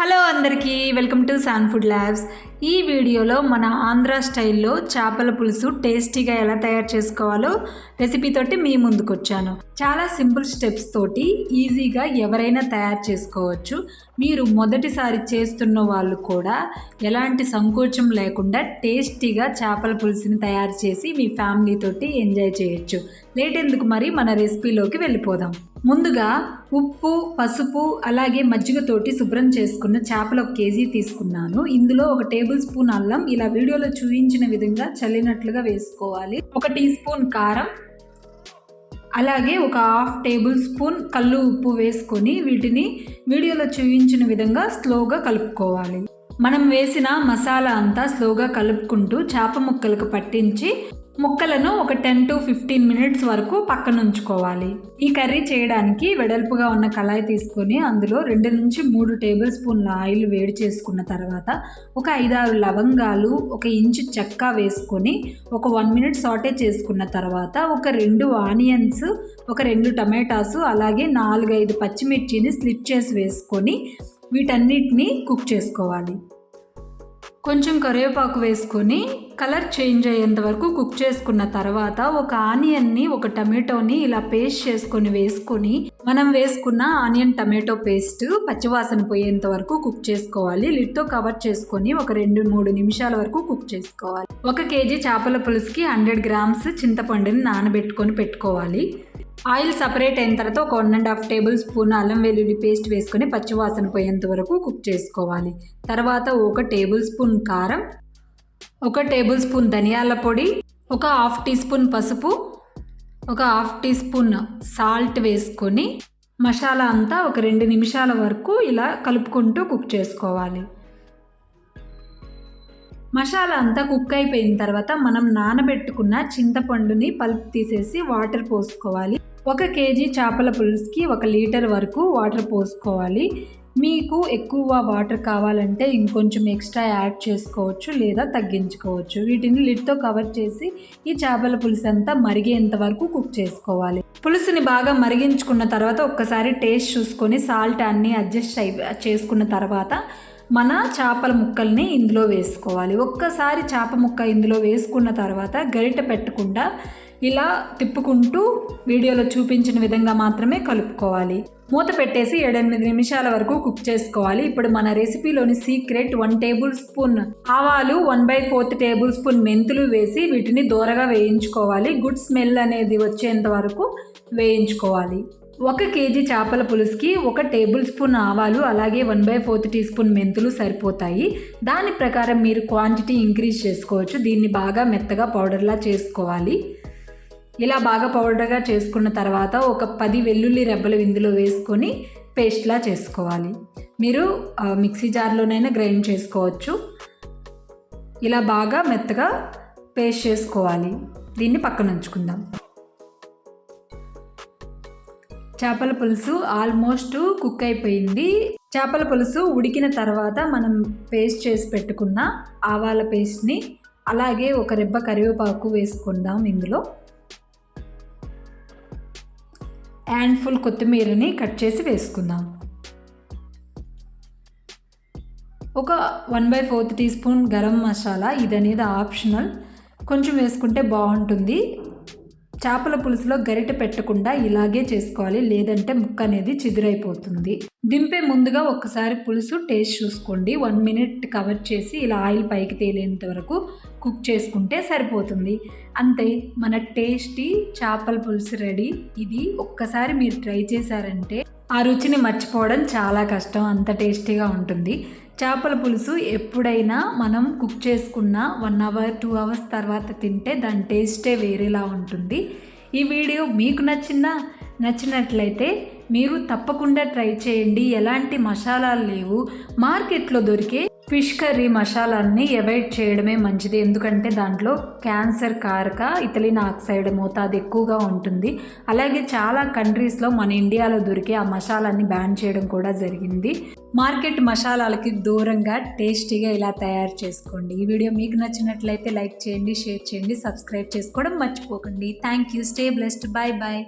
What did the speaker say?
Hello అందరికీ welcome to San Food Labs. ఈ వీడియోలో మన ఆంధ్ర స్టైల్లో చేపల పులుసు టేస్టీగా ఎలా తయారు చేసుకోవాలో రెసిపీతోటి మీ ముందుకు వచ్చాను. చాలా సింపుల్ స్టెప్స్ తోటి ఈజీగా ఎవరైనా తయారు చేసుకోవచ్చు. మీరు మొదటిసారి చేస్తున్న వాళ్ళు కూడా ఎలాంటి సంకోచం లేకుండా టేస్టీగా చేపల పులుసుని తయారు చేసి మీ ఫ్యామిలీ తోటి ఎంజాయ్ చేయొచ్చు. లేట్ ఎందుకు, మరి మన రెసిపీలోకి వెళ్ళిపోదాం. ముందుగా ఉప్పు, పసుపు అలాగే మజ్జిగతోటి శుభ్రం చేసుకున్న చేపలు 1 కేజీ తీసుకున్నాను. ఇందులో 1 టేబుల్ స్పూన్ అల్లం ఇలా వీడియోలో చూపించిన విధంగా చల్లినట్లుగా వేసుకోవాలి. 1 టీ స్పూన్ కారం, అలాగే 1/2 టేబుల్ స్పూన్ కల్లు ఉప్పు వేసుకొని వీటిని వీడియోలో చూపించిన విధంగా స్లోగా కలుపుకోవాలి. మనం వేసిన మసాలా అంతా స్లోగా కలుపుకుంటూ చేప ముక్కలకు పట్టించి ముక్కలను ఒక 10 to 15 మినిట్స్ వరకు పక్కన ఉంచుకోవాలి. ఈ కర్రీ చేయడానికి వెడల్పుగా ఉన్న కళాయి తీసుకొని అందులో 2 నుంచి 3 టేబుల్ స్పూన్ల ఆయిల్ వేడి చేసుకున్న తర్వాత ఒక 5-6 లవంగాలు, 1 ఇంచు చెక్క వేసుకొని ఒక 1 మినిట్ సాటే చేసుకున్న తర్వాత ఒక 2 ఆనియన్స్, ఒక 2 టమాటాసు, అలాగే 4-5 పచ్చిమిర్చిని స్లిట్ చేసి వేసుకొని వీటన్నిటిని కుక్ చేసుకోవాలి. కొంచెం కరివేపాకు వేసుకొని కలర్ చేంజ్ అయ్యేంత వరకు కుక్ చేసుకున్న తర్వాత ఒక ఆనియన్ని, 1 టమాటోని ఇలా పేస్ట్ చేసుకొని వేసుకొని మనం వేసుకున్న ఆనియన్ టమాటో పేస్ట్ పచ్చివాసన పోయేంత వరకు కుక్ చేసుకోవాలి. లిడ్తో కవర్ చేసుకొని ఒక 2-3 నిమిషాల వరకు కుక్ చేసుకోవాలి. 1 కేజీ చేపల పులుసుకి 100 గ్రామ్స్ చింతపండుని నానబెట్టుకొని పెట్టుకోవాలి. ఆయిల్ సపరేట్ అయిన తర్వాత ఒక 1.5 టేబుల్ స్పూన్ అల్లం వెల్లుల్లి పేస్ట్ వేసుకొని పచ్చివాసన పోయేంత వరకు కుక్ చేసుకోవాలి. తర్వాత 1 టేబుల్ స్పూన్ కారం, 1 టేబుల్ స్పూన్ ధనియాల పొడి, 1/2 టీ స్పూన్ పసుపు, 1/2 టీ స్పూన్ సాల్ట్ వేసుకొని మసాలా అంతా ఒక 2 నిమిషాల వరకు ఇలా కలుపుకుంటూ కుక్ చేసుకోవాలి. మసాలా అంతా కుక్ అయిపోయిన తర్వాత మనం నానబెట్టుకున్న చింతపండుని పల్ప్ తీసేసి వాటర్ పోసుకోవాలి. 1 కేజీ చేపల పులుసుకి 1 లీటర్ వరకు వాటర్ పోసుకోవాలి. మీకు ఎక్కువ వాటర్ కావాలంటే ఇంకొంచెం ఎక్స్ట్రా యాడ్ చేసుకోవచ్చు లేదా తగ్గించుకోవచ్చు. వీటిని లిడ్తో కవర్ చేసి ఈ చేపల పులుసు అంతా మరిగేంత వరకు కుక్ చేసుకోవాలి. పులుసుని బాగా మరిగించుకున్న తర్వాత ఒక్కసారి టేస్ట్ చూసుకొని సాల్ట్ అన్నీ అడ్జస్ట్ చేసుకున్న తర్వాత మన చేపల ముక్కల్ని ఇందులో వేసుకోవాలి. ఒక్కసారి చేప ముక్క ఇందులో వేసుకున్న తర్వాత గరిటె పెట్టకుండా ఇలా తిప్పుకుంటూ వీడియోలో చూపించిన విధంగా మాత్రమే కలుపుకోవాలి. మూత పెట్టేసి 7-8 నిమిషాల వరకు కుక్ చేసుకోవాలి. ఇప్పుడు మన రెసిపీలోని సీక్రెట్ 1 టేబుల్ స్పూన్ ఆవాలు, 1/4 టేబుల్ స్పూన్ మెంతులు వేసి వీటిని దోరగా వేయించుకోవాలి. గుడ్ స్మెల్ అనేది వచ్చేంత వరకు వేయించుకోవాలి. 1 కేజీ చేపల పులుసుకి 1 టేబుల్ స్పూన్ ఆవాలు అలాగే 1/4 టీ స్పూన్ మెంతులు సరిపోతాయి. దాని ప్రకారం మీరు క్వాంటిటీ ఇంక్రీజ్ చేసుకోవచ్చు. దీన్ని బాగా మెత్తగా పౌడర్లా చేసుకోవాలి. ఇలా బాగా పౌడర్గా చేసుకున్న తర్వాత ఒక 10 వెల్లుల్లి రెబ్బలు ఇందులో వేసుకొని పేస్ట్లా చేసుకోవాలి. మీరు మిక్సీ జార్లోనైనా గ్రైండ్ చేసుకోవచ్చు. ఇలా బాగా మెత్తగా పేస్ట్ చేసుకోవాలి. దీన్ని పక్కన ఉంచుకుందాం. చేపల పులుసు ఆల్మోస్ట్ కుక్ అయిపోయింది. చేపల పులుసు ఉడికిన తర్వాత మనం పేస్ట్ చేసి పెట్టుకున్న ఆవాల పేస్ట్ని అలాగే 1 రెబ్బ కరివేపాకు వేసుకుందాం. ఇందులో హ్యాండ్ఫుల్ కొత్తిమీరని కట్ చేసి వేసుకుందాం. ఒక 1/4 టీ స్పూన్ గరం మసాలా, ఇది అనేది ఆప్షనల్, కొంచెం వేసుకుంటే బాగుంటుంది. చేపల పులుసులో గరిటె పెట్టకుండా ఇలాగే చేసుకోవాలి, లేదంటే ముక్క అనేది చిదురైపోతుంది. దింపే ముందుగా ఒక్కసారి పులుసు టేస్ట్ చూసుకోండి. 1 మినిట్ కవర్ చేసి ఇలా ఆయిల్ పైకి తేలేంత వరకు కుక్ చేసుకుంటే సరిపోతుంది. అంతే, మన టేస్టీ చేపల పులుసు రెడీ. ఇది ఒక్కసారి మీరు ట్రై చేశారంటే ఆ రుచిని మర్చిపోవడం చాలా కష్టం, అంత టేస్టీగా ఉంటుంది. చేపల పులుసు ఎప్పుడైనా మనం కుక్ చేసుకున్న 1 అవర్ 2 అవర్స్ తర్వాత తింటే దాని టేస్టే వేరేలా ఉంటుంది. ఈ వీడియో మీకు నచ్చినట్లయితే మీరు తప్పకుండా ట్రై చేయండి. ఎలాంటి మసాలాలు లేవు. మార్కెట్లో దొరికే ఫిష్ కర్రీ మసాలాన్ని అవాయిడ్ చేయడమే మంచిది. ఎందుకంటే దాంట్లో క్యాన్సర్ కారక ఇథిలిన్ ఆక్సైడ్ మోతాదు ఎక్కువగా ఉంటుంది. అలాగే చాలా కంట్రీస్లో మన ఇండియాలో దొరికే ఆ మసాలాన్ని బ్యాన్ చేయడం కూడా జరిగింది. మార్కెట్ మసాలాలకి దూరంగా టేస్టీగా ఇలా తయారు చేసుకోండి. ఈ వీడియో మీకు నచ్చినట్లయితే లైక్ చేయండి, షేర్ చేయండి, సబ్స్క్రైబ్ చేసుకోవడం మర్చిపోకండి. Thank you. Stay blessed. Bye bye.